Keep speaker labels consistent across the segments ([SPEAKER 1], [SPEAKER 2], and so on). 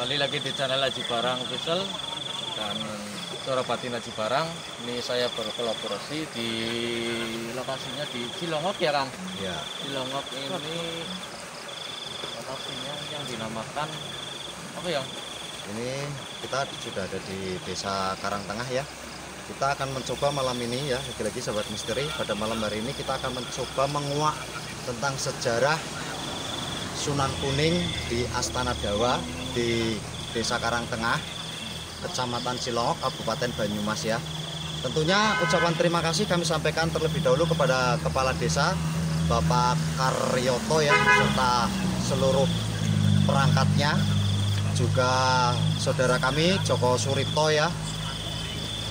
[SPEAKER 1] Kembali lagi di channel Aji Barang Official dan Suara Batin Aji Barang. Ini saya berkolaborasi di lokasinya di Cilongok ya Kang?
[SPEAKER 2] Ya.
[SPEAKER 1] Cilongok ini lokasinya yang dinamakan apa ya?
[SPEAKER 2] Ini kita sudah ada di Desa Karangtengah ya. Kita akan mencoba malam ini ya, lagi-lagi sahabat misteri, pada malam hari ini kita akan mencoba menguak tentang sejarah Sunan Kuning di Astana Dawa di Desa Karangtengah, Kecamatan Cilongok, Kabupaten Banyumas ya. Tentunya ucapan terima kasih kami sampaikan terlebih dahulu kepada Kepala Desa Bapak Karyoto ya, beserta seluruh perangkatnya, juga saudara kami Joko Suripto ya.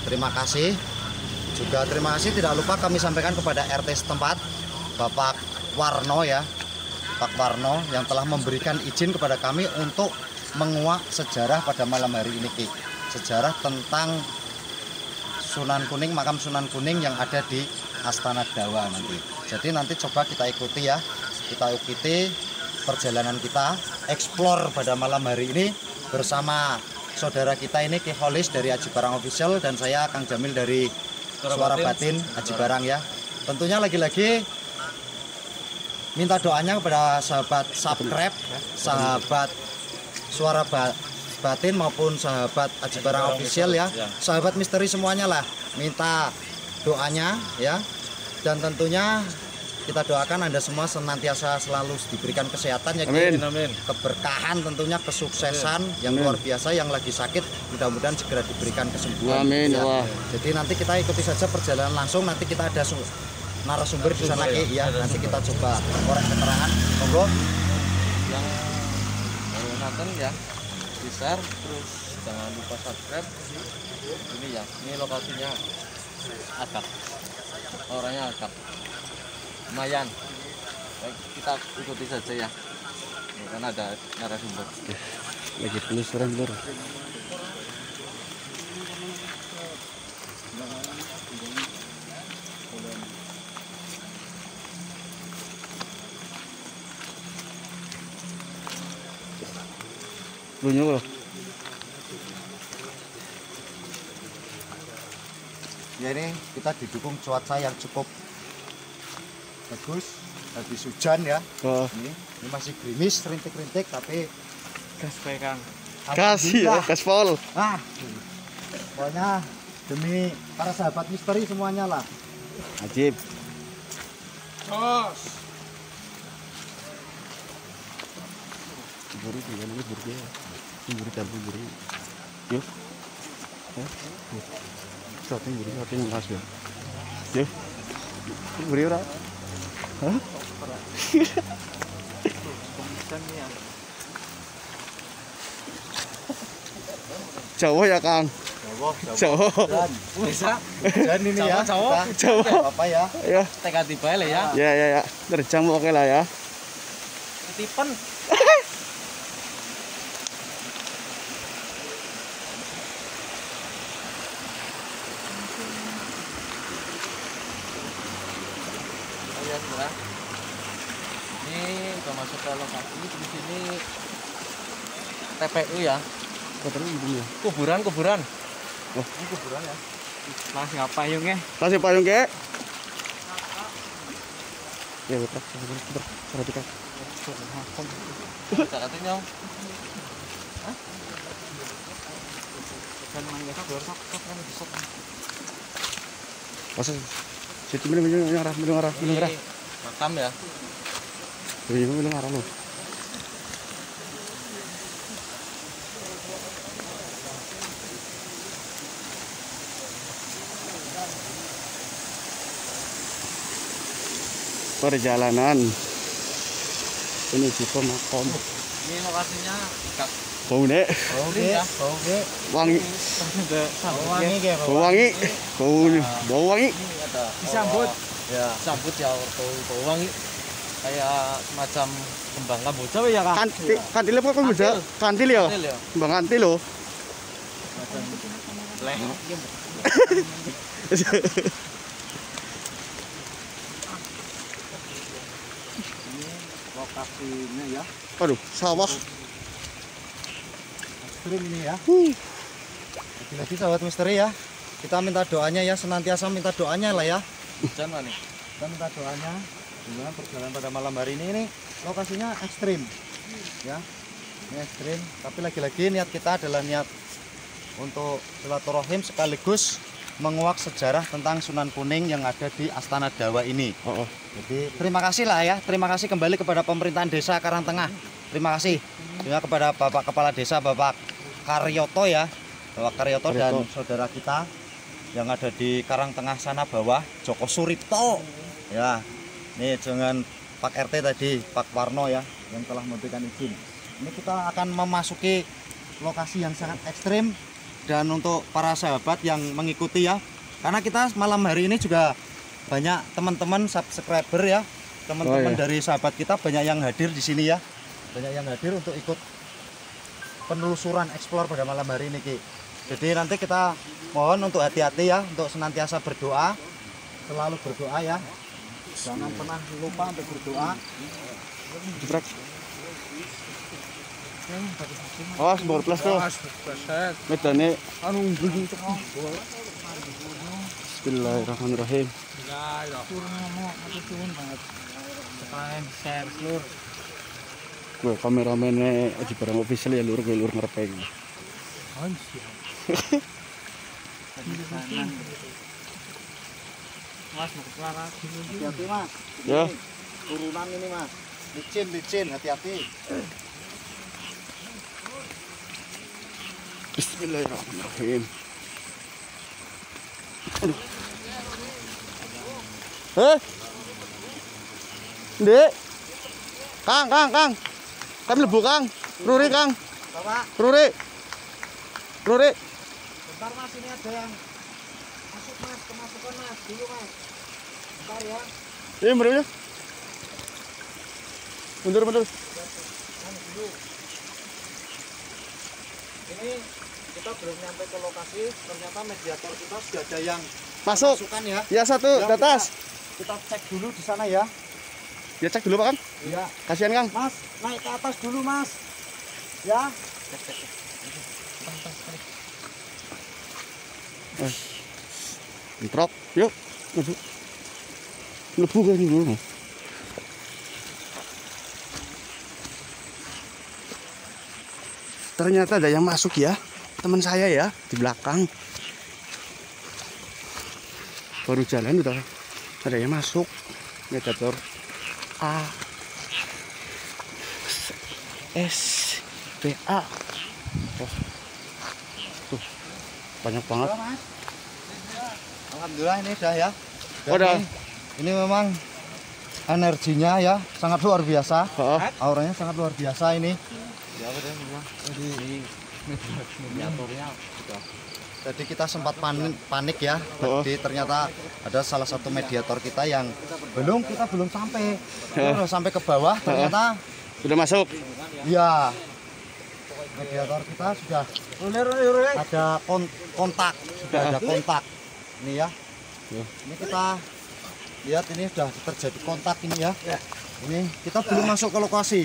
[SPEAKER 2] Terima kasih. Juga terima kasih tidak lupa kami sampaikan kepada RT setempat Bapak Warno ya, Pak Warno yang telah memberikan izin kepada kami untuk menguak sejarah pada malam hari ini Ki. Sejarah tentang Sunan Kuning, makam Sunan Kuning yang ada di Astana Dawa nanti. Jadi nanti coba kita ikuti ya. Kita ikuti perjalanan kita explore pada malam hari ini bersama saudara kita ini Ki Holis dari Aji Barang Official dan saya Kang Jamil dari Suara Batin Aji Barang ya. Tentunya lagi-lagi minta doanya kepada sahabat subscribe, sahabat Suara Batin maupun sahabat Aji Barang Official ya. Sahabat misteri semuanya lah, minta doanya ya. Dan tentunya kita doakan Anda semua senantiasa selalu diberikan kesehatan ya,
[SPEAKER 3] amin.
[SPEAKER 2] Keberkahan tentunya, kesuksesan yang luar biasa. Yang lagi sakit mudah-mudahan segera diberikan kesembuhan.
[SPEAKER 3] Amin.
[SPEAKER 2] Ya.
[SPEAKER 3] Wah.
[SPEAKER 2] Jadi nanti kita ikuti saja perjalanan langsung. Nanti kita ada narasumber di sana ya. Nanti kita coba korek keterangan. Monggo.
[SPEAKER 1] Yang baru nonton ya, di share, terus jangan lupa subscribe. Ini ya, ini lokasinya agak, orangnya agak lumayan. Baik, kita ikuti saja ya. Ini kan ada narasumber.
[SPEAKER 3] Lagi penelusuran lur. Bunyi loh.
[SPEAKER 2] Ya ini kita didukung cuaca yang cukup bagus, habis hujan ya.
[SPEAKER 3] Oh.
[SPEAKER 2] Ini masih gerimis, rintik-rintik tapi
[SPEAKER 1] Gas pegang.
[SPEAKER 3] Kasih ya, gaspol.
[SPEAKER 2] Ah, pokoknya demi para sahabat misteri semuanya lah.
[SPEAKER 3] Ajib.
[SPEAKER 1] Tos.
[SPEAKER 3] Buru juga nih buru ya. Buru campur buru. Yuk. Shopping buru, shopping mas ya. Yuk. Buru ora. Hah? Jawa ya Kang. Jawa.
[SPEAKER 1] Bisa.
[SPEAKER 2] Dan ini ya.
[SPEAKER 1] Jawa.
[SPEAKER 3] Jawa.
[SPEAKER 2] Apa ya?
[SPEAKER 3] Ya.
[SPEAKER 1] Tekan tiba ya.
[SPEAKER 3] Ya. Terjam oke lah ya.
[SPEAKER 1] Tipen. Ya, saudara. Ini udah masuk ke lokasi. Di sini TPU ya. Kuburan.
[SPEAKER 3] Oh.
[SPEAKER 1] Ini kuburan ya. Mas ngapayung ya?
[SPEAKER 3] Kasih payung ke. Ya betul. Perhatikan.
[SPEAKER 1] Katanya. Hah? Kan mangga sok kan besok.
[SPEAKER 3] Masa situ minum arah.
[SPEAKER 1] Makam ya.
[SPEAKER 3] Minum arah loh. Perjalanan menuju ke makam.
[SPEAKER 1] Ini lokasinya dekat.
[SPEAKER 3] Bau nek.
[SPEAKER 2] Oke.
[SPEAKER 3] Wangi.
[SPEAKER 2] Bau wangi.
[SPEAKER 3] Bau wangi.
[SPEAKER 1] Ini ada
[SPEAKER 2] Disambut.
[SPEAKER 1] Ya. Sambut ya bau wangi. Kayak semacam kembang kamboja ya Kang.
[SPEAKER 3] Kantil apa kan bisa? Kantil ya. Kembang kantil loh.
[SPEAKER 1] Macam leh.
[SPEAKER 2] Lokasinya ya.
[SPEAKER 3] Aduh, sawah.
[SPEAKER 2] ekstrim ini ya. Lagi sahabat misteri ya, kita minta doanya ya, senantiasa minta doanya lah ya.
[SPEAKER 1] Hujan mana?
[SPEAKER 2] Kita minta doanya dengan perjalanan pada malam hari ini lokasinya ekstrim ya, ini ekstrim. Tapi lagi-lagi niat kita adalah niat untuk silaturahim sekaligus menguak sejarah tentang Sunan Kuning yang ada di Astana Dawa ini. Jadi terima kasih lah ya, terima kasih kembali kepada pemerintahan desa Karangtengah. Terima kasih juga kepada Bapak Kepala Desa Bapak Karyoto ya, Bapak Karyoto dan saudara kita yang ada di Karangtengah sana bawah, Joko Suripto ya. Nih dengan Pak RT tadi, Pak Warno ya, yang telah memberikan izin. Ini kita akan memasuki lokasi yang sangat ekstrim. Dan untuk para sahabat yang mengikuti ya, karena kita malam hari ini juga banyak teman-teman subscriber ya, teman-teman dari sahabat kita banyak yang hadir di sini ya, banyak yang hadir untuk ikut penelusuran eksplor pada malam hari ini Ki. Jadi nanti kita mohon untuk hati-hati ya, untuk senantiasa berdoa, selalu berdoa ya, jangan pernah lupa untuk berdoa.
[SPEAKER 3] Awas bor plus tuh. Medane Bismillahirrahmanirrahim. Gue kameramennya aja barang official ya, lur ngerepeng.
[SPEAKER 2] Mas, hati-hati mas.
[SPEAKER 3] Ya.
[SPEAKER 2] Turunan ini mas, licin, hati-hati.
[SPEAKER 3] Bismillahirrahmanirrahim. Aduh. Dek. Kang. Kami lebu Kang. Ruri Kang.
[SPEAKER 2] Bapak.
[SPEAKER 3] Ruri.
[SPEAKER 2] Bentar mas, ini ada yang masuk mas, kemasukan mas, dulu mas. Bentar ya.
[SPEAKER 3] Ini berapa? Mundur.
[SPEAKER 2] Ini kita belum nyampe ke lokasi, ternyata mediator kita sudah ada yang
[SPEAKER 3] Masuk.
[SPEAKER 2] masukan ya.
[SPEAKER 3] Ya satu
[SPEAKER 2] Ya,
[SPEAKER 3] di atas.
[SPEAKER 2] Kita cek dulu di sana ya.
[SPEAKER 3] Ya cek dulu Pak Kang.
[SPEAKER 2] Iya.
[SPEAKER 3] Kasihan Kang.
[SPEAKER 2] Mas, naik ke atas dulu mas. Ya.
[SPEAKER 3] Entrok. Yuk. Masuk. Lebu kan dulu. Ternyata ada yang masuk ya, teman saya ya di belakang. Baru jalan udah ada yang masuk. Mediator A S B A. Tuh banyak banget.
[SPEAKER 2] Halo, mas. Alhamdulillah ini udah ya.
[SPEAKER 3] Oh, udah.
[SPEAKER 2] Ini memang energinya ya sangat luar biasa.
[SPEAKER 3] Auranya
[SPEAKER 2] sangat luar biasa ini.
[SPEAKER 1] Ya udah semua.
[SPEAKER 2] Jadi
[SPEAKER 1] mediatornya sudah.
[SPEAKER 2] Tadi kita sempat panik ya. Tadi ternyata ada salah satu mediator kita yang kita belum sampai. Udah sampai ke bawah ternyata
[SPEAKER 3] sudah masuk.
[SPEAKER 2] ya mediator kita sudah ada kontak, sudah ada kontak. Ini ya. Ini kita lihat ini sudah terjadi kontak ini ya. Ini kita belum masuk ke lokasi.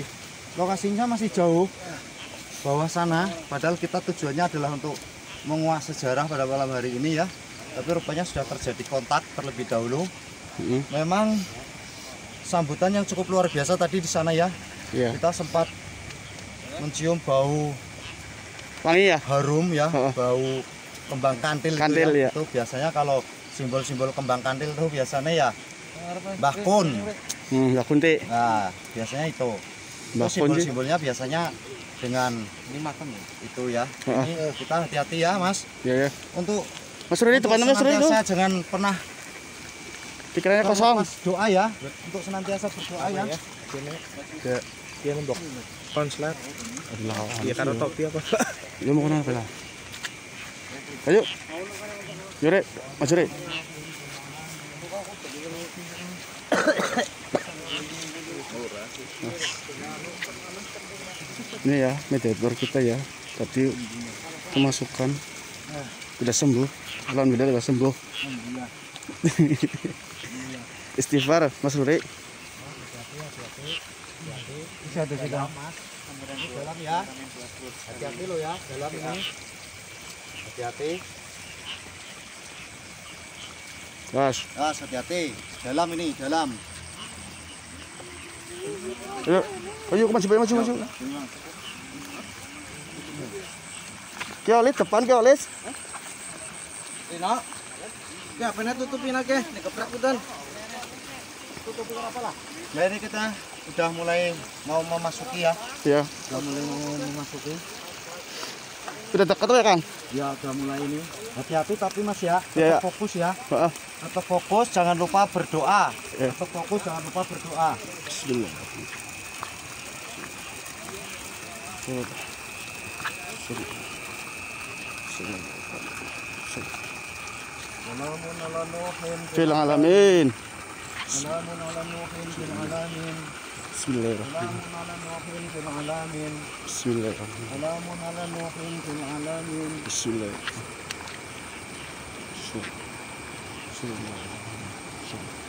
[SPEAKER 2] Lokasinya masih jauh bawah sana, padahal kita tujuannya adalah untuk menguak sejarah pada malam hari ini ya. Tapi rupanya sudah terjadi kontak terlebih dahulu. Memang sambutan yang cukup luar biasa tadi di sana ya. Kita sempat mencium bau
[SPEAKER 3] wangi ya,
[SPEAKER 2] harum ya, bau kembang kantil,
[SPEAKER 3] kantil
[SPEAKER 2] itu,
[SPEAKER 3] ya.
[SPEAKER 2] Itu biasanya kalau simbol-simbol kembang kantil itu biasanya ya Mbah Kun.
[SPEAKER 3] Mbah Kunti.
[SPEAKER 2] Nah, biasanya itu. Simbol-simbolnya biasanya dengan
[SPEAKER 1] Ini makan ya?
[SPEAKER 2] itu ya. Ini kita hati-hati ya, Mas.
[SPEAKER 3] Ya.
[SPEAKER 2] Untuk
[SPEAKER 3] Mas Rudi teman Mas Rudi itu.
[SPEAKER 2] Jangan pernah
[SPEAKER 3] Pikirannya kosong.
[SPEAKER 2] Doa ya, untuk senantiasa berdoa ya.
[SPEAKER 4] Dia nembok konslet. Iya karo topi apa?
[SPEAKER 3] Dia mau kenapa lah? Ayo. Yure, Mas Rudi. Ini ya mediator kita ya, tadi kemasukan udah sembuh, alhamdulillah udah sembuh. Istighfar Mas Rudi.
[SPEAKER 2] Ini dalam ya. Hati-hati lo ya, dalam ini. Hati-hati.
[SPEAKER 3] Gas.
[SPEAKER 2] Gas, hati-hati. Dalam ini, dalam.
[SPEAKER 3] Ayo maju. Kiolis depan kiolis.
[SPEAKER 2] Ini, ya benar tutupin aja. Ini keprak udan. Tutupin apa lah? Ya ini kita udah mulai mau memasuki ya.
[SPEAKER 3] Ya.
[SPEAKER 2] Udah mulai mau memasuki.
[SPEAKER 3] Udah dekat ya Kang?
[SPEAKER 2] Ya udah mulai ini. Hati-hati tapi Mas ya.
[SPEAKER 3] Ya,
[SPEAKER 2] Tetap fokus ya.
[SPEAKER 3] Heeh.
[SPEAKER 2] Tetap fokus, jangan lupa berdoa.
[SPEAKER 3] Ya.
[SPEAKER 2] Tetap fokus, jangan lupa berdoa.
[SPEAKER 3] Bismillah. Fil alamin. Bismillahirrahmanirrahim. Bismillahirrahmanirrahim.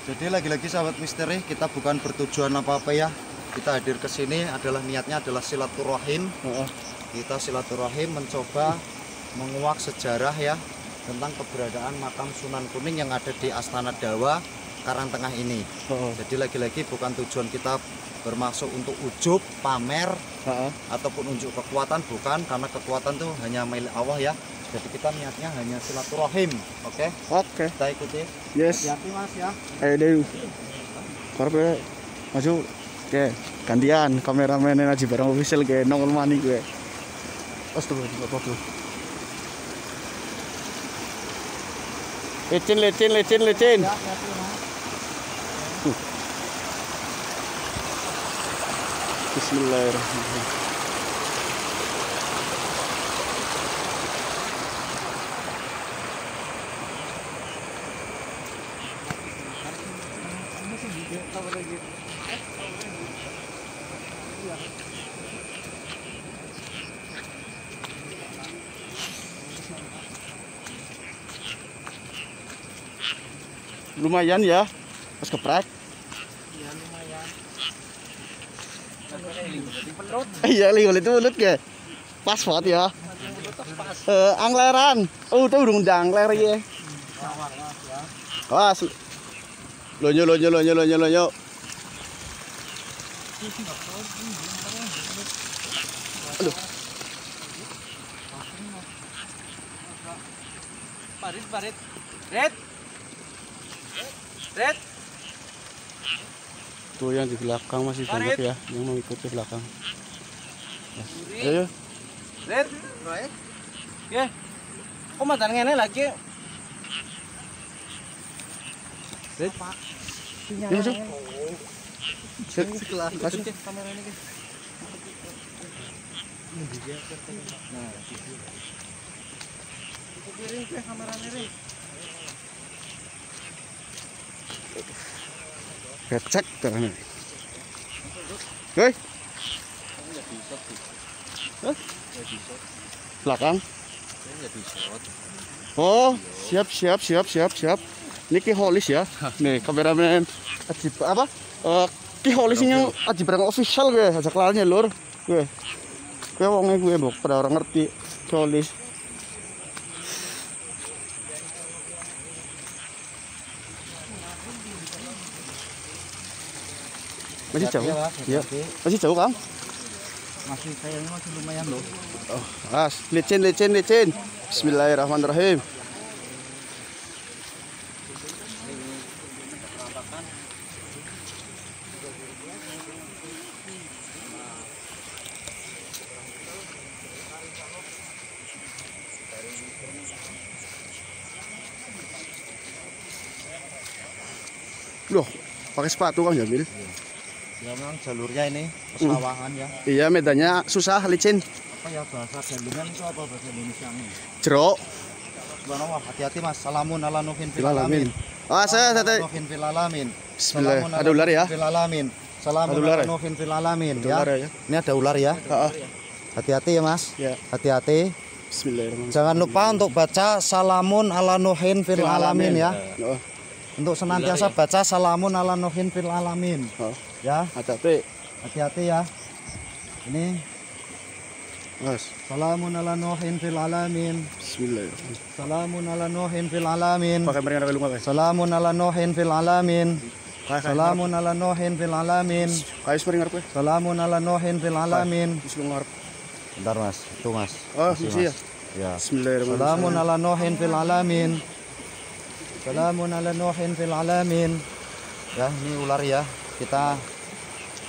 [SPEAKER 2] Jadi lagi-lagi sahabat misteri, kita bukan bertujuan apa-apa ya. Kita hadir ke sini adalah niatnya adalah silaturahim. Kita silaturahim mencoba menguak sejarah ya tentang keberadaan makam Sunan Kuning yang ada di Astana Dawa Karangtengah ini. Jadi lagi-lagi bukan tujuan kita bermaksud untuk ujub, pamer, ataupun unjuk kekuatan, bukan, karena kekuatan itu hanya milik Allah ya. Jadi kita niatnya hanya silaturahim. Oke?
[SPEAKER 3] Oke.
[SPEAKER 2] Kita ikuti.
[SPEAKER 3] Yes.
[SPEAKER 2] Hati-hati Mas ya.
[SPEAKER 3] Ayo deh. Karena maju. Oke, gantian kameramen aja barang official kayak nongol mani gue. Astagfirullah. Lecin. Bismillahirrahmanirrahim. Lumayan ya, pas geprek.
[SPEAKER 2] Iya lumayan.
[SPEAKER 3] Iya, lihat itu mulut ke. Pas banget ya. Angleran. Oh, tuh urung angler ya. Wah, lonyo. Aduh.
[SPEAKER 1] Parit. Red.
[SPEAKER 3] Tuh yang di belakang masih banyak ya, yang mau ikut ke belakang. Ayo.
[SPEAKER 1] Red. Ya. Kok mantan ngene lagi? Red.
[SPEAKER 3] Ya, masuk. Masuk.
[SPEAKER 1] Kamera ini guys. Nah, piring ke kameranya nih.
[SPEAKER 3] Becek karena. Hei. Belakang. Oh, siap. Niki holis ya. Nih kameramen ajib apa? Ki holisnya ajib barang official gue, ajak larnya lur. Gue wongnya gue bok, pada orang ngerti holis. Masih jauh? Iya. Masih jauh, Kang?
[SPEAKER 2] Masih kayaknya masih lumayan loh.
[SPEAKER 3] Oh, licin. Bismillahirrahmanirrahim. Loh, pakai sepatu Kang Jamil?
[SPEAKER 2] Ya memang jalurnya ini pesawahan ya.
[SPEAKER 3] Iya, medannya susah, licin.
[SPEAKER 2] Apa ya bahasa Galengan itu apa bahasa Indonesia nih?
[SPEAKER 3] Jeruk.
[SPEAKER 2] Subhanallah, hati-hati Mas. Salamun ala nuhin fil
[SPEAKER 3] Alamin.
[SPEAKER 2] alamin.
[SPEAKER 3] Saya
[SPEAKER 2] Nuhin fil alamin.
[SPEAKER 3] Bismillah. Ada ular ya?
[SPEAKER 2] Fil alamin. Salamun
[SPEAKER 3] Ada ular
[SPEAKER 2] ala
[SPEAKER 3] ya?
[SPEAKER 2] nuhin fil alamin
[SPEAKER 3] Ada
[SPEAKER 2] ya.
[SPEAKER 3] ular ya?
[SPEAKER 2] Ini ada ular ya. Hati-hati ya Mas.
[SPEAKER 3] Ya.
[SPEAKER 2] Hati-hati.
[SPEAKER 3] Bismillahirrahmanirrahim.
[SPEAKER 2] Jangan lupa untuk baca salamun ala nuhin fil alamin ya.
[SPEAKER 3] Oh,
[SPEAKER 2] Untuk senantiasa baca salamun ala nuhin fil alamin.
[SPEAKER 3] oh.
[SPEAKER 2] Ya,
[SPEAKER 3] Hati-hati.
[SPEAKER 2] hati-hati ya. Ini
[SPEAKER 3] Mas.
[SPEAKER 2] Salamun ala Nuhin fil alamin.
[SPEAKER 3] Bismillahirrahmanirrahim.
[SPEAKER 2] Salamun ala Nuhin fil alamin.
[SPEAKER 3] Pakai mereka lu guys.
[SPEAKER 2] Salamun ala Nuhin fil alamin. Salamun ala Nuhin fil alamin.
[SPEAKER 3] Kayak sering ngarep.
[SPEAKER 2] Salamun ala Nuhin fil alamin.
[SPEAKER 3] Bismillah ngarep.
[SPEAKER 2] Bentar Mas, itu Mas.
[SPEAKER 3] Oh, misi ya.
[SPEAKER 2] Ya.
[SPEAKER 3] Bismillahirrahmanirrahim.
[SPEAKER 2] Salamun ala Nuhin fil alamin. Salamun ala Nuhin fil alamin. Ya, ini ular ya. Kita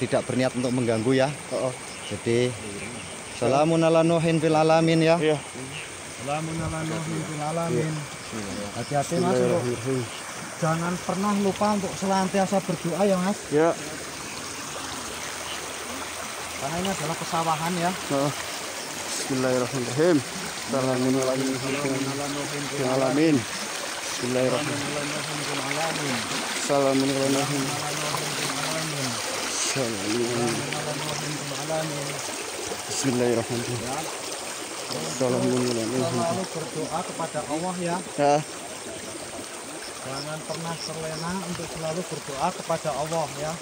[SPEAKER 2] tidak berniat untuk mengganggu ya.
[SPEAKER 3] Oh.
[SPEAKER 2] Jadi salamun ala Nuhin fil alamin ya.
[SPEAKER 3] Iya.
[SPEAKER 2] Salamun ala Nuhin fil alamin. Hati-hati Mas. Jangan pernah lupa untuk senantiasa berdoa ya Mas.
[SPEAKER 3] Ya.
[SPEAKER 2] Karena ini adalah pesawahan ya.
[SPEAKER 3] Bismillahirrahmanirrahim. Salamun alamin. Bismillahirrahmanirrahim. Salamun alamin. Bismillahirrahmanirrahim. Salamun alamin.
[SPEAKER 2] Selalu berdoa kepada Allah ya.
[SPEAKER 3] Ya.
[SPEAKER 2] Jangan pernah terlena untuk selalu berdoa kepada Allah ya.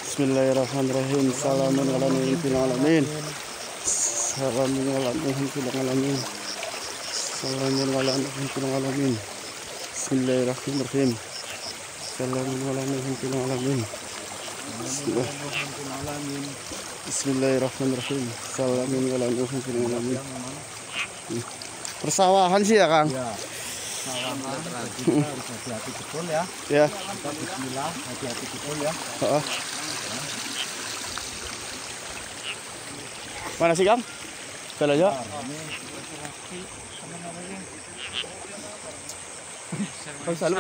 [SPEAKER 3] Bismillahirrahmanirrahim. Salamun alamin. Salamun alamin. Salamun alamin. Bismillahirrahmanirrahim. Salamun alamin. Bismillahirrahmanirrahim. Salamun alamin. Persawahan sih ya Kang.
[SPEAKER 2] Ya. Sawahan, kita harus hati-hati betul ya.
[SPEAKER 3] Ya.
[SPEAKER 2] Kita bismillah, hati-hati betul ya.
[SPEAKER 3] Mana sih Kang? Jalan aja. Kang Salu.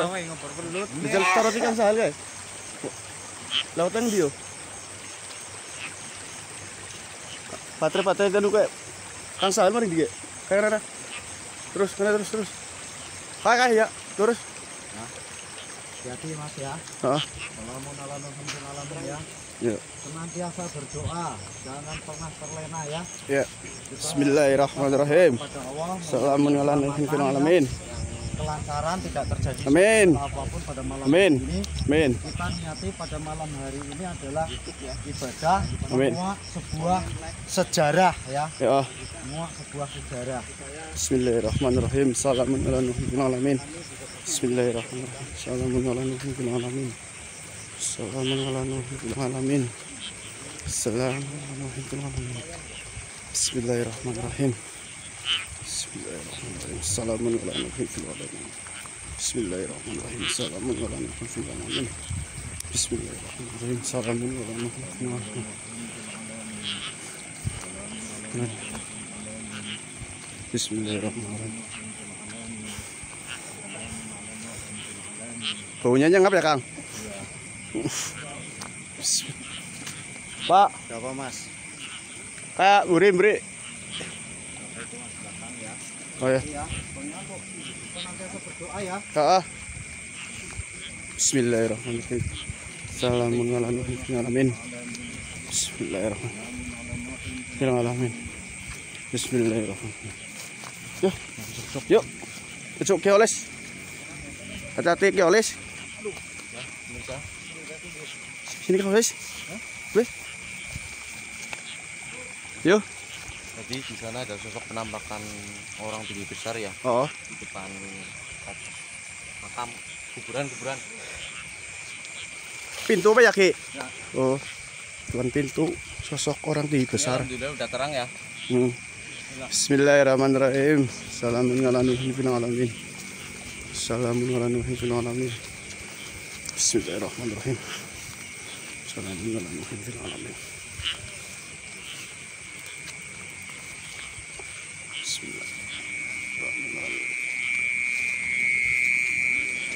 [SPEAKER 3] Dijal taruh di Kang Salu guys. Lautan bio. Patre tadi kayak Kang Salu mari dia. Kayak rada. Terus. Kayak ya, terus.
[SPEAKER 2] Hati-hati Mas ya. Salamun ala Nuhin fil alamin ya.
[SPEAKER 3] Ya.
[SPEAKER 2] Senantiasa berdoa, jangan pernah terlena ya.
[SPEAKER 3] Ya. Bismillahirrahmanirrahim.
[SPEAKER 2] Kepada Allah.
[SPEAKER 3] Salamun ala Nuhin fil alamin.
[SPEAKER 2] Kelancaran tidak terjadi
[SPEAKER 3] Amin.
[SPEAKER 2] apapun pada malam
[SPEAKER 3] Amin.
[SPEAKER 2] hari ini.
[SPEAKER 3] Amin.
[SPEAKER 2] Kita niati pada malam hari ini adalah ibadah,
[SPEAKER 3] Amin.
[SPEAKER 2] semua sebuah sejarah ya.
[SPEAKER 3] Ya.
[SPEAKER 2] Semua sebuah sejarah.
[SPEAKER 3] Bismillahirrahmanirrahim. Salamun ala Nuhin fil alamin. Bismillahirrahmanirrahim. Salamun ala Nuhin fil alamin. Salamun ala Nuhin fil alamin. Salamun ala Nuhin fil alamin. Bismillahirrahmanirrahim. Bismillahirrahmanirrahim. Salamun ala Nuhin fil alamin. Bismillahirrahmanirrahim. Salamun ala Nuhin fil alamin. Bismillahirrahmanirrahim. Salamun ala Nuhin fil alamin. Bismillahirrahmanirrahim. Baunya nyangap ya Kang? Pak,
[SPEAKER 2] Berapa Mas?
[SPEAKER 3] kayak beri. Oh ya.
[SPEAKER 2] Ya, pokoknya untuk senantiasa berdoa ya.
[SPEAKER 3] Bismillahirrahmanirrahim. Salamun ala Nuhin fil alamin. Bismillahirrahmanirrahim. Bismillahirrahmanirrahim. Yuk. Cuk ke oles. Hati-hati ke oles. Sini ke oles. Weh. Yuk.
[SPEAKER 1] Jadi di sana ada sosok penampakan orang tinggi besar ya
[SPEAKER 3] Oh.
[SPEAKER 1] di depan makam kuburan.
[SPEAKER 3] Pintu apa ya Ki? Oh. Depan pintu sosok orang tinggi besar.
[SPEAKER 1] Alhamdulillah udah terang ya.
[SPEAKER 3] Bismillahirrahmanirrahim. Salamun ala Nuhin fil alamin. Salamun ala Nuhin fil alamin. Bismillahirrahmanirrahim. Salamun ala Nuhin fil alamin. Bismillahirrahmanirrahim.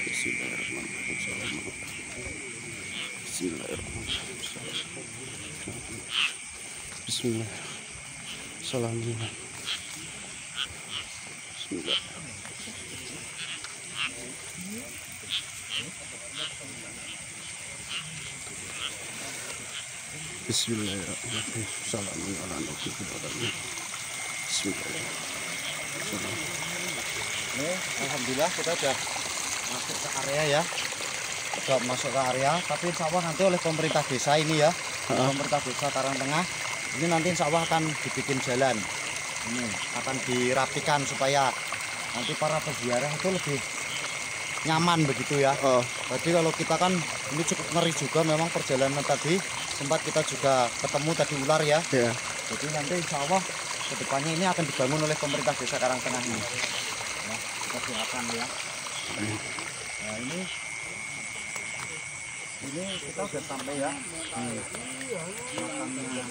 [SPEAKER 3] Bismillahirrahmanirrahim. Bismillah. Bismillah. Bismillah. Bismillahirrahmanirrahim. Salamun ala nabi alamin. Bismillahirrahmanirrahim.
[SPEAKER 2] Ini alhamdulillah kita sudah masuk ke area ya. Sudah masuk ke area, tapi insya Allah nanti oleh pemerintah desa ini ya, pemerintah desa Karangtengah Ini nanti insya Allah akan dibikin jalan. Ini akan dirapikan supaya nanti para peziarah itu lebih nyaman begitu ya. Jadi kalau kita kan ini cukup ngeri juga memang perjalanan tadi sempat kita juga ketemu tadi ular ya.
[SPEAKER 3] Iya.
[SPEAKER 2] Jadi nanti insya Allah kedepannya ini akan dibangun oleh pemerintah Desa Karangtengah ini. Nah, kita doakan ya. Nah ini kita sudah sampai ya. Makamnya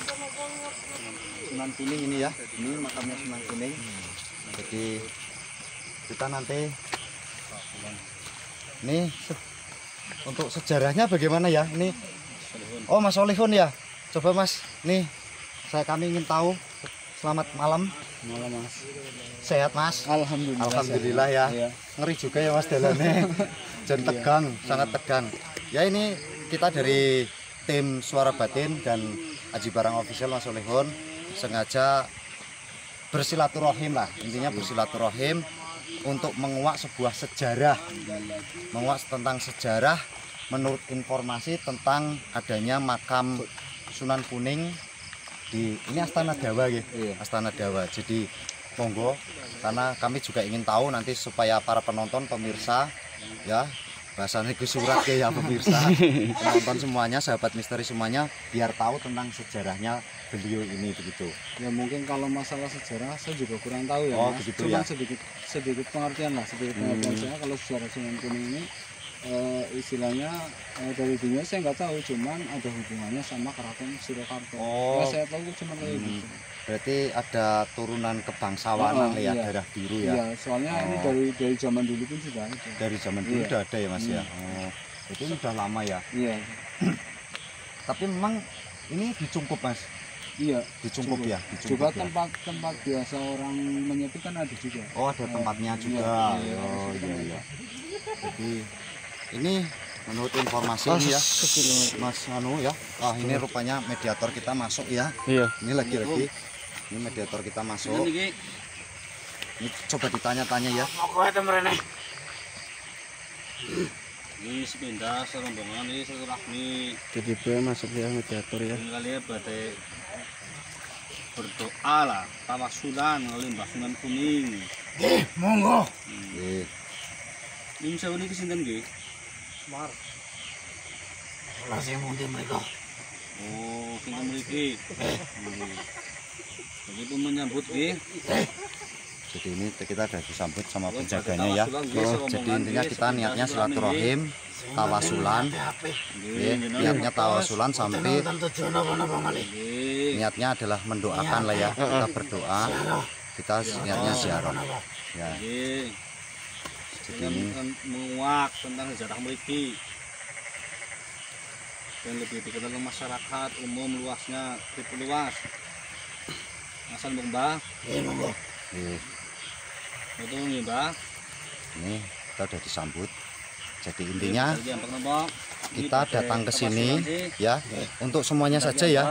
[SPEAKER 2] Sunan Kuning ini ya. Ini makamnya Sunan Kuning. Jadi kita nanti ini untuk sejarahnya bagaimana ya? Ini oh Mas Solihun ya. Coba Mas, nih kami ingin tahu. Selamat malam.
[SPEAKER 3] Malam Mas.
[SPEAKER 2] Sehat Mas?
[SPEAKER 3] Alhamdulillah.
[SPEAKER 2] Alhamdulillah ya.
[SPEAKER 3] Iya.
[SPEAKER 2] Ngeri juga ya Mas jalannya. Dan tegang, sangat tegang. Ya ini kita dari tim Suara Batin dan Aji Barang Official Mas Solihun sengaja bersilaturahim lah. Intinya bersilaturahim untuk menguak sebuah sejarah. Menguak tentang sejarah menurut informasi tentang adanya makam Sunan Kuning di ini Astana Dawa ya. Astana Dawa. Jadi monggo karena kami juga ingin tahu nanti supaya para penonton pemirsa ya bahasanya ke surat ya pemirsa penonton semuanya sahabat misteri semuanya biar tahu tentang sejarahnya beliau ini begitu.
[SPEAKER 3] Ya mungkin kalau masalah sejarah saya juga kurang tahu ya.
[SPEAKER 2] Oh,
[SPEAKER 3] Mas.
[SPEAKER 2] begitu
[SPEAKER 3] Cuma
[SPEAKER 2] ya.
[SPEAKER 3] sedikit pengertian lah, sedikit pengertian saya kalau sejarah Sunan Kuning ini istilahnya dari dunia saya nggak tahu, cuman ada hubungannya sama Keraton Surakarta.
[SPEAKER 2] Oh.
[SPEAKER 3] Ya, saya tahu cuma kayak gitu.
[SPEAKER 2] Berarti ada turunan kebangsawanan ya,
[SPEAKER 3] iya.
[SPEAKER 2] daerah biru ya.
[SPEAKER 3] Iya, soalnya ini dari zaman dulu pun sudah ada.
[SPEAKER 2] Dari zaman dulu
[SPEAKER 3] Iya.
[SPEAKER 2] udah ada ya Mas ya. Oh, itu udah lama ya.
[SPEAKER 3] Iya.
[SPEAKER 2] Tapi memang ini dicungkup Mas.
[SPEAKER 3] Iya.
[SPEAKER 2] Dicungkup ya.
[SPEAKER 3] Juga
[SPEAKER 2] ya.
[SPEAKER 3] tempat biasa orang menyepi kan ada juga.
[SPEAKER 2] Oh ada tempatnya juga. Oh iya. Jadi ini menurut informasi ini ya Mas Anu ya. Ah ini rupanya mediator kita masuk ya.
[SPEAKER 3] Iya.
[SPEAKER 2] Ini lagi. Ini mediator kita masuk. Ini coba ditanya-tanya ya.
[SPEAKER 1] Ini sepindah serombongan ini silaturahmi.
[SPEAKER 3] Jadi be masuk ya mediator ya.
[SPEAKER 1] Ini kali ya berarti berdoa lah, tawasulan oleh Mbah Sunan Kuning.
[SPEAKER 3] Monggo.
[SPEAKER 2] Nggih.
[SPEAKER 1] Ini sewu niki sinten nggih?
[SPEAKER 3] Semar. Langsung mungkin mereka.
[SPEAKER 1] Oh, sinten mriki? Jadi pun menyambut nggih.
[SPEAKER 2] Jadi ini kita sudah disambut sama penjaganya ya. Jadi intinya kita niatnya silaturahim, tawasulan. Niatnya tawasulan sampai niatnya adalah mendoakan lah ya. Kita berdoa, kita niatnya ziarah. Ya.
[SPEAKER 1] Jadi ini menguak tentang sejarah mriki. Dan lebih dikenal oleh masyarakat umum luasnya, cukup luas. Asal Mbah.
[SPEAKER 2] Nih,
[SPEAKER 1] Itu nih Mbah.
[SPEAKER 2] ini kita sudah disambut. Jadi intinya
[SPEAKER 1] Ini
[SPEAKER 2] kita datang ke sini ya untuk semuanya saja ya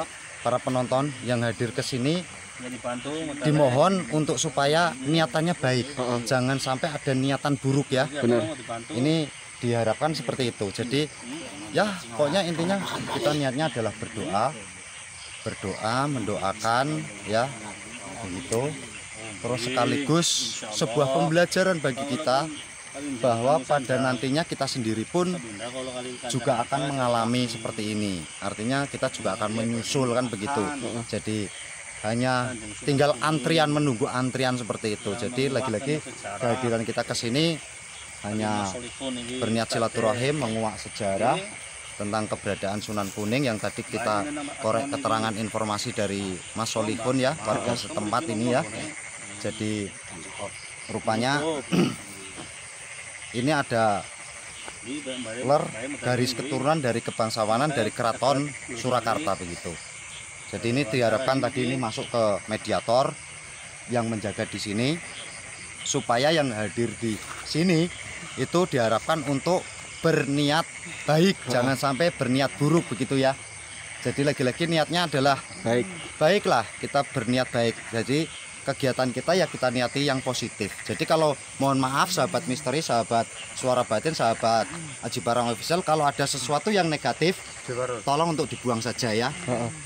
[SPEAKER 2] para penonton yang hadir ke sini
[SPEAKER 1] dibantu
[SPEAKER 2] dimohon untuk supaya niatannya baik. Jangan sampai ada niatan buruk ya.
[SPEAKER 3] Benar.
[SPEAKER 2] Ini diharapkan seperti itu. Jadi ya pokoknya intinya kita niatnya adalah berdoa, mendoakan ya begitu. Terus sekaligus sebuah pembelajaran bagi kita bahwa pada nantinya kita sendiri pun juga akan mengalami seperti ini. Artinya kita juga akan menyusul kan begitu. Jadi hanya tinggal antrian, menunggu antrian seperti itu. Jadi lagi-lagi kehadiran kita ke sini hanya berniat silaturahim, menguak sejarah tentang keberadaan Sunan Kuning yang tadi kita korek keterangan informasi dari Mas Solihun ya, warga setempat ini ya. Jadi rupanya ini ada garis keturunan dari kebangsawanan dari Keraton Surakarta begitu. Jadi ini diharapkan tadi ini masuk ke mediator yang menjaga di sini supaya yang hadir di sini itu diharapkan untuk berniat baik, jangan sampai berniat buruk begitu ya. Jadi lagi-lagi niatnya adalah baiklah kita berniat baik. Jadi kegiatan kita ya kita niati yang positif. Jadi kalau mohon maaf sahabat misteri, sahabat suara batin, sahabat Aji Barang Official, kalau ada sesuatu yang negatif tolong untuk dibuang saja ya.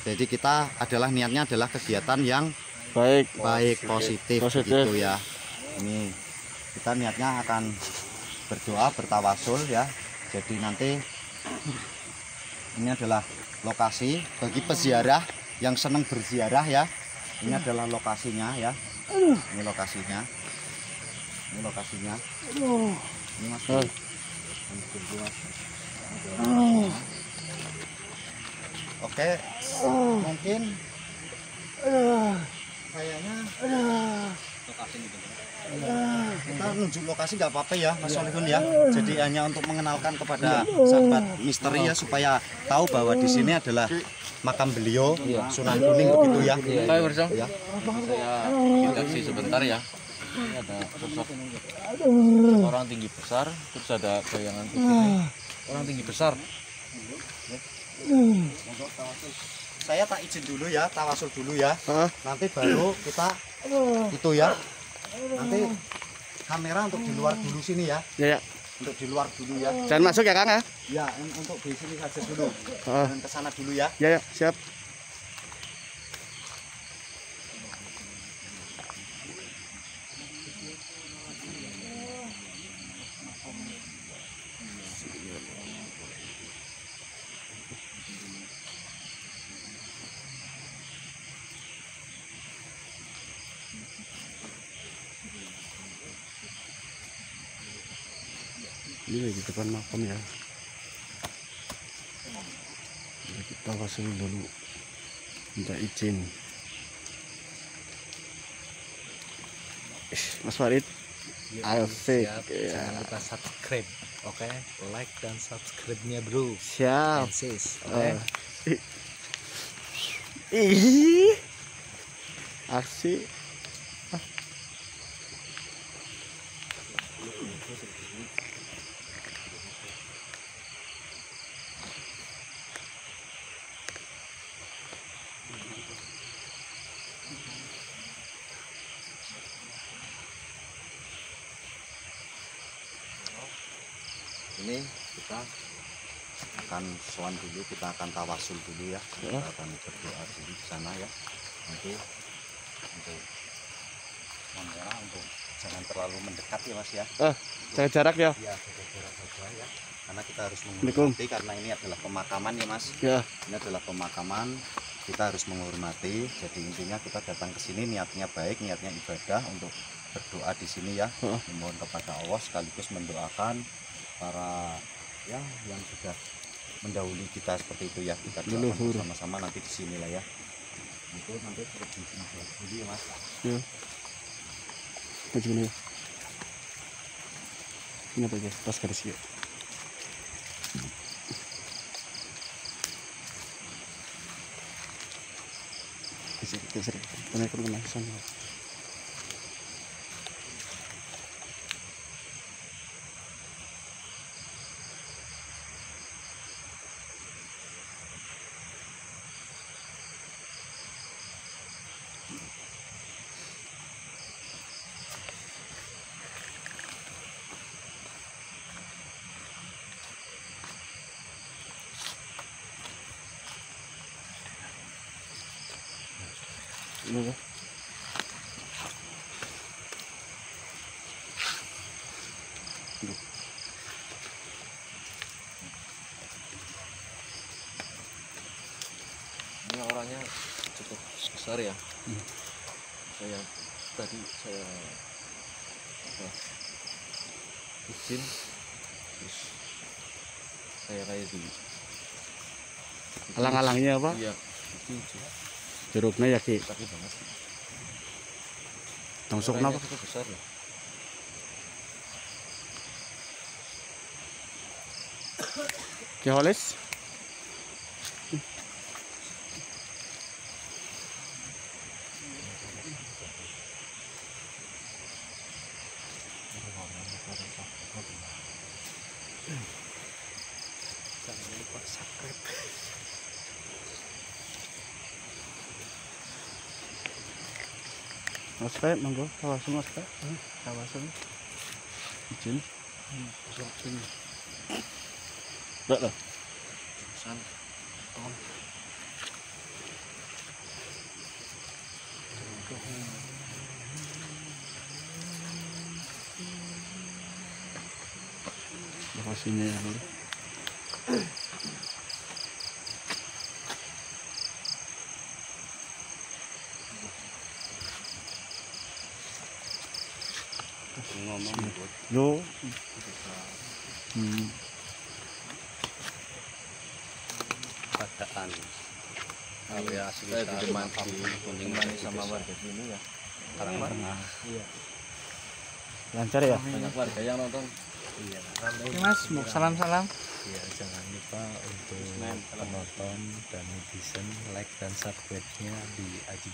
[SPEAKER 2] Jadi kita adalah niatnya adalah kegiatan yang
[SPEAKER 3] Baik.
[SPEAKER 2] positif gitu ya. Ini kita niatnya akan berdoa bertawasul ya. Jadi nanti ini adalah lokasi bagi peziarah yang senang berziarah ya. Ini adalah lokasinya ya. Ini lokasinya. Ini lokasinya. Ini Mas. Oke. Mungkin kayaknya kita nunjuk lokasi nggak apa-apa ya Mas Solihun ya. Jadi hanya untuk mengenalkan kepada sahabat misteri ya supaya tahu bahwa di sini adalah makam beliau Sunan Kuning begitu ya.
[SPEAKER 1] Pak Bersong,
[SPEAKER 2] Ya.
[SPEAKER 1] saya introduksi sebentar ya. Ini ada sosok orang tinggi besar, terus ada bayangan putih. Orang tinggi besar.
[SPEAKER 2] Saya tak izin dulu ya, tawasul dulu ya. Nanti baru kita itu ya. Nanti kamera untuk di luar dulu sini ya.
[SPEAKER 3] Ya.
[SPEAKER 2] Untuk di luar dulu ya.
[SPEAKER 3] Jangan masuk ya Kang ya.
[SPEAKER 2] Ya, untuk di sini saja dulu. Dan ke sana dulu ya.
[SPEAKER 3] Ya, siap. Ini di depan makam ya. Jadi kita wasul dulu, minta izin. Mas Farid, asik. Ya.
[SPEAKER 4] Jangan lupa subscribe, oke? Like dan subscribe-nya bro.
[SPEAKER 3] Siap.
[SPEAKER 4] And sis, oke?
[SPEAKER 3] Ih, asik.
[SPEAKER 2] Ini kita akan sowan dulu, kita akan tawasul dulu ya. Kita akan berdoa dulu di sana ya. Nanti untuk kamera untuk jangan terlalu mendekat ya Mas ya.
[SPEAKER 3] Jaga jarak ya.
[SPEAKER 2] Iya, jaga jarak saja ya. Karena kita harus
[SPEAKER 3] Assalamualaikum.
[SPEAKER 2] menghormati karena ini adalah pemakaman ya Mas.
[SPEAKER 3] Ya.
[SPEAKER 2] Ini adalah pemakaman, kita harus menghormati. Jadi intinya kita datang ke sini niatnya baik, niatnya ibadah untuk berdoa di sini ya. Memohon kepada Allah sekaligus mendoakan para ya yang sudah mendahului kita seperti itu ya. Kita doakan sama-sama nanti di sini lah ya. Itu nanti lebih dulu ya Mas.
[SPEAKER 3] Ya. Maju nih. Ini apa guys? Pas garis ya. Geser. Kena langsung. Ini
[SPEAKER 1] orangnya cukup besar ya. Saya tadi izin, terus saya kayak di
[SPEAKER 3] alang-alangnya apa?
[SPEAKER 1] Iya, izin
[SPEAKER 3] Jeruknya ya Ki.
[SPEAKER 1] sakit banget.
[SPEAKER 3] Langsung
[SPEAKER 1] Orangnya
[SPEAKER 3] kenapa?
[SPEAKER 1] cukup besar ya.
[SPEAKER 3] Ki Holis.
[SPEAKER 4] Jangan lupa subscribe.
[SPEAKER 3] Mas Pak, monggo kawasan Mas Pak. Kawasan. Izin. Enggak lah.
[SPEAKER 1] Pesan.
[SPEAKER 3] Lokasinya ya, Lur. Yo.
[SPEAKER 4] Padaan area
[SPEAKER 1] Saya
[SPEAKER 4] sekitar
[SPEAKER 1] ditemani sama warga sini ya.
[SPEAKER 4] Karangtengah.
[SPEAKER 3] Lancar ya?
[SPEAKER 1] Banyak warga yang nonton.
[SPEAKER 4] Iya.
[SPEAKER 3] Mas, mau salam-salam.
[SPEAKER 4] Ya, jangan lupa untuk penonton dan netizen like dan subscribe-nya di Aji